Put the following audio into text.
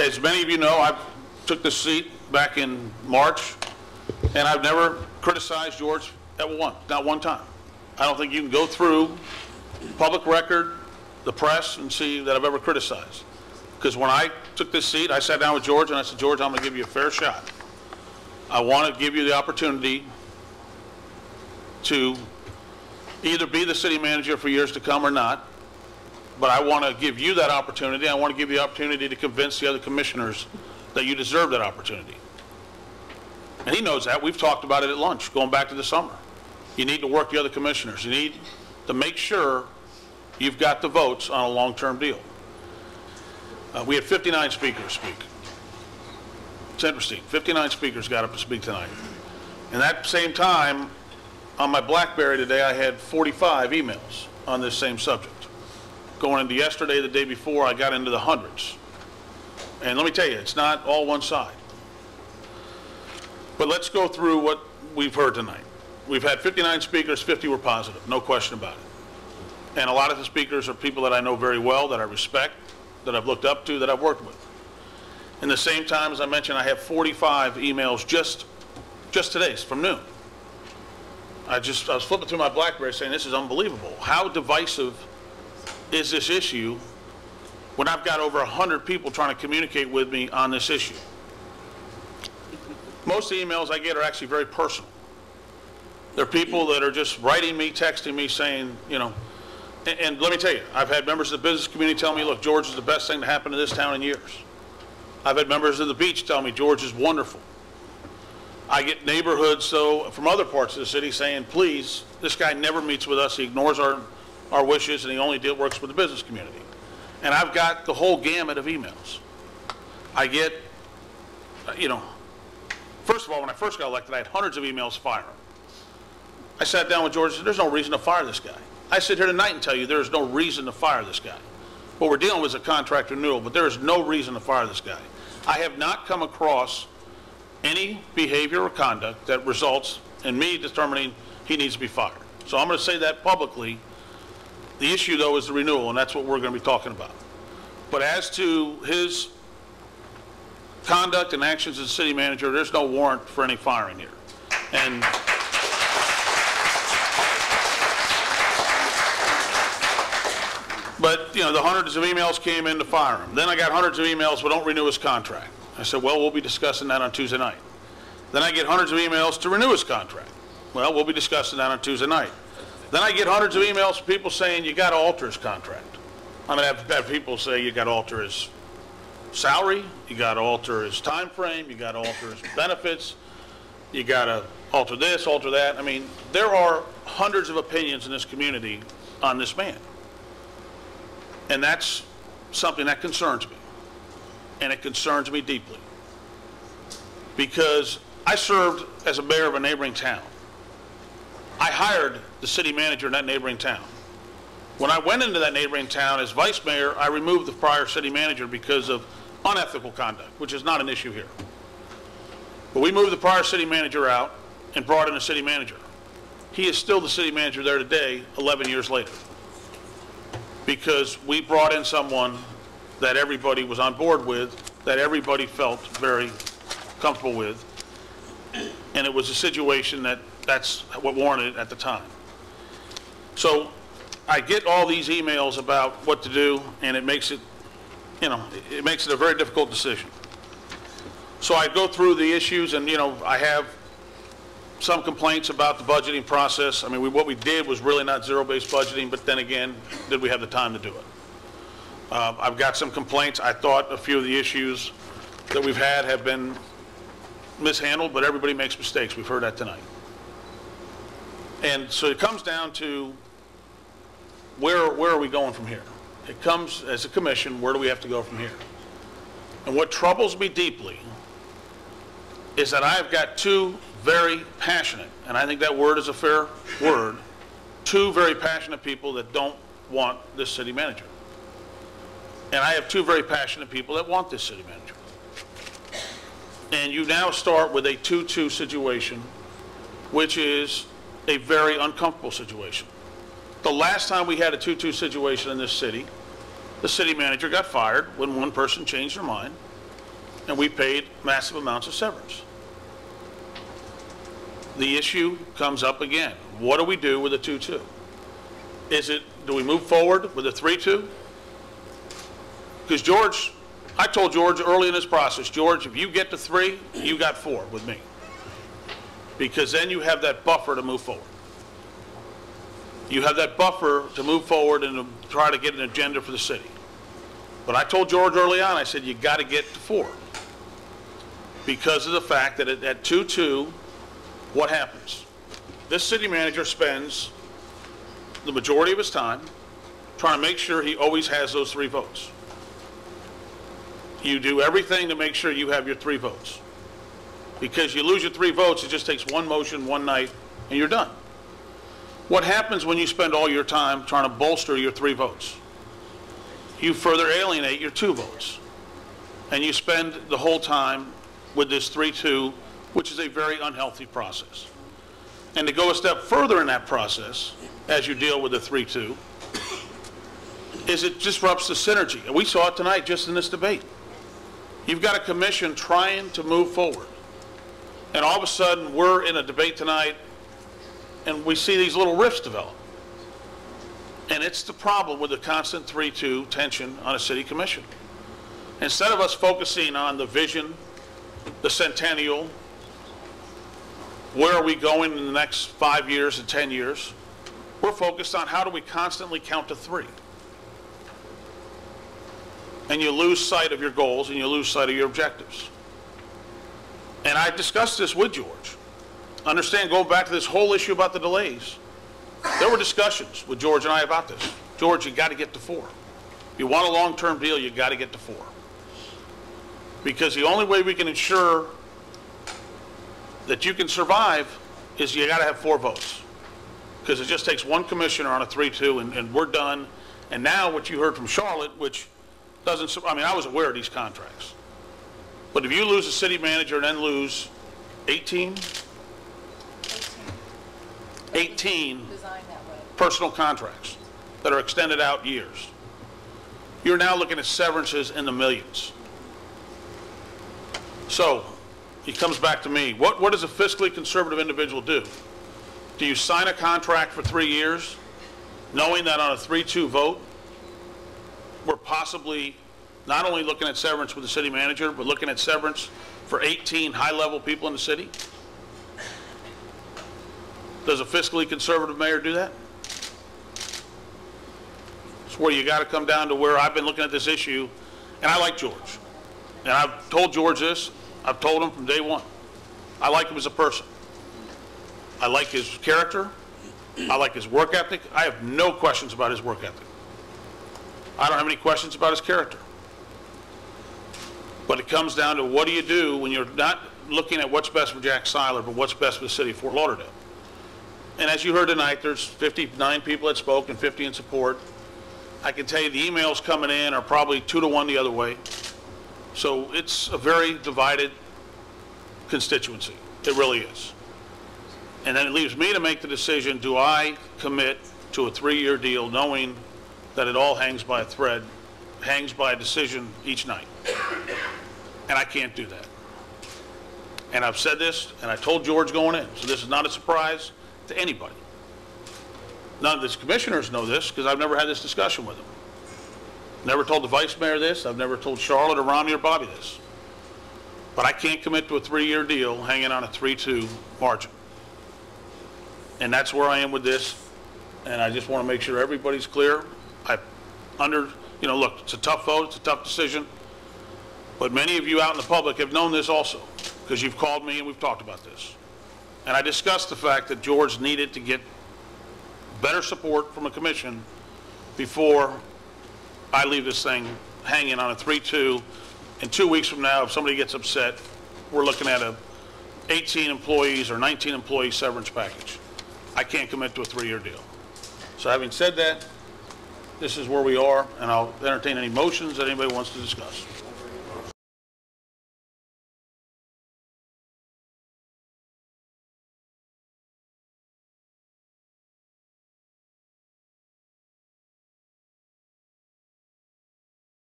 As many of you know, I took this seat back in March, and I've never criticized George not one time. I don't think you can go through public record, the press, and see that I've ever criticized. Because when I took this seat, I sat down with George and I said, George, I'm going to give you a fair shot. I want to give you the opportunity to either be the city manager for years to come or not, but I want to give you that opportunity. I want to give you the opportunity to convince the other commissioners that you deserve that opportunity. And he knows that. We've talked about it at lunch, going back to the summer. You need to work the other commissioners. You need to make sure you've got the votes on a long-term deal. We had 59 speakers speak. It's interesting. 59 speakers got up to speak tonight. And at the same time, on my BlackBerry today, I had 45 emails on this same subject. Going into yesterday, the day before, I got into the hundreds. And let me tell you, it's not all one side. But let's go through what we've heard tonight. We've had 59 speakers, 50 were positive, no question about it. And a lot of the speakers are people that I know very well, that I respect, that I've looked up to, that I've worked with. In the same time, as I mentioned, I have 45 emails just today, from noon. I was flipping through my BlackBerry saying, this is unbelievable. How divisive is this issue when I've got over 100 people trying to communicate with me on this issue? Most of the emails I get are actually very personal. They're people that are just writing me, texting me, saying, you know, and let me tell you, I've had members of the business community tell me, look, George is the best thing to happen to this town in years. I've had members of the beach tell me George is wonderful. I get neighborhoods from other parts of the city saying, please, this guy never meets with us, he ignores our wishes, and he only works with the business community. And I've got the whole gamut of emails. I get, you know, first of all, when I first got elected, I had hundreds of emails firing. I sat down with George and said, there's no reason to fire this guy. I sit here tonight and tell you there's no reason to fire this guy. What we're dealing with is a contract renewal, but there is no reason to fire this guy. I have not come across any behavior or conduct that results in me determining he needs to be fired. So I'm going to say that publicly. The issue, though, is the renewal, and that's what we're going to be talking about. But as to his conduct and actions as city manager, there's no warrant for any firing here. And but, you know, the hundreds of emails came in to fire him. Then I got hundreds of emails, but don't renew his contract. I said, well, we'll be discussing that on Tuesday night. Then I get hundreds of emails to renew his contract. Well, we'll be discussing that on Tuesday night. Then I get hundreds of emails from people saying, you got to alter his contract. I'm going to have people say, you got to alter his salary, you got to alter his time frame, you got to alter his benefits, you got to alter this, alter that. I mean, there are hundreds of opinions in this community on this man. And that's something that concerns me. And it concerns me deeply. Because I served as a mayor of a neighboring town. I hired the city manager in that neighboring town. When I went into that neighboring town as vice mayor, I removed the prior city manager because of unethical conduct, which is not an issue here. But we moved the prior city manager out and brought in a city manager. He is still the city manager there today, 11 years later. Because we brought in someone that everybody was on board with, that everybody felt very comfortable with, and it was a situation that's what warranted it at the time. So I get all these emails about what to do, and it makes it, you know, it makes it a very difficult decision. So I go through the issues, and, you know, I have some complaints about the budgeting process. I mean, what we did was really not zero-based budgeting, but then again, did we have the time to do it? I've got some complaints. I thought a few of the issues that we've had have been mishandled, but everybody makes mistakes. We've heard that tonight. And so it comes down to where are we going from here? It comes as a commission, where do we have to go from here? And what troubles me deeply is that I've got two very passionate, and I think that word is a fair word, two very passionate people that don't want this city manager. And I have two very passionate people that want this city manager. And you now start with a 2-2 situation, which is a very uncomfortable situation. The last time we had a 2-2 situation in this city, the city manager got fired when one person changed their mind, and we paid massive amounts of severance. The issue comes up again. What do we do with the 2-2? Do we move forward with the 3-2? Because George, I told George early in this process, George, if you get to 3, you got 4 with me. Because then you have that buffer to move forward. You have that buffer to move forward and to try to get an agenda for the city. But I told George early on, I said, you got to get to 4. Because of the fact that at 2-2, what happens? This city manager spends the majority of his time trying to make sure he always has those 3 votes. You do everything to make sure you have your 3 votes. Because you lose your 3 votes, it just takes one motion, one night, and you're done. What happens when you spend all your time trying to bolster your 3 votes? You further alienate your 2 votes. And you spend the whole time with this 3-2, which is a very unhealthy process. And to go a step further in that process, as you deal with the 3-2, is it disrupts the synergy. And we saw it tonight just in this debate. You've got a commission trying to move forward. And all of a sudden, we're in a debate tonight, and we see these little rifts develop. And it's the problem with the constant 3-2 tension on a city commission. Instead of us focusing on the vision, the centennial, where are we going in the next 5 years and 10 years, we're focused on how do we constantly count to 3. And you lose sight of your goals and you lose sight of your objectives. And I discussed this with George. Understand, going back to this whole issue about the delays, there were discussions with George and I about this. George, you got to get to 4. If you want a long-term deal, you got to get to 4. Because the only way we can ensure that you can survive is you got to have 4 votes. Because it just takes one commissioner on a 3-2 and we're done. And now what you heard from Charlotte, which doesn't, I mean, I was aware of these contracts. But if you lose a city manager and then lose 18 personal contracts that are extended out years, you're now looking at severances in the millions. So it comes back to me. What does a fiscally conservative individual do? Do you sign a contract for 3 years knowing that on a 3-2 vote, we're possibly not only looking at severance with the city manager, but looking at severance for 18 high-level people in the city? Does a fiscally conservative mayor do that? It's where you got to come down to where I've been looking at this issue, and I like George. And I've told George this. I've told him from day one. I like him as a person. I like his character. I like his work ethic. I have no questions about his work ethic. I don't have any questions about his character. But it comes down to what do you do when you're not looking at what's best for Jack Seiler, but what's best for the city of Fort Lauderdale. And as you heard tonight, there's 59 people that spoke and 50 in support. I can tell you the emails coming in are probably 2 to 1 the other way. So it's a very divided constituency. It really is. And then it leaves me to make the decision, do I commit to a 3-year deal knowing that it all hangs by a thread, hangs by a decision each night? And I can't do that. And I've said this, and I told George going in, so this is not a surprise to anybody. None of the commissioners know this because I've never had this discussion with them. Never told the vice mayor this. I've never told Charlotte or Romney or Bobby this. But I can't commit to a 3-year deal hanging on a 3-2 margin. And that's where I am with this. And I just want to make sure everybody's clear. Look, it's a tough vote. It's a tough decision. But many of you out in the public have known this also because you've called me and we've talked about this. And I discussed the fact that George needed to get better support from a commission before I leave this thing hanging on a 3-2. And 2 weeks from now, if somebody gets upset, we're looking at a 18 employees or 19 employee severance package. I can't commit to a 3-year deal. So having said that, this is where we are, and I'll entertain any motions that anybody wants to discuss.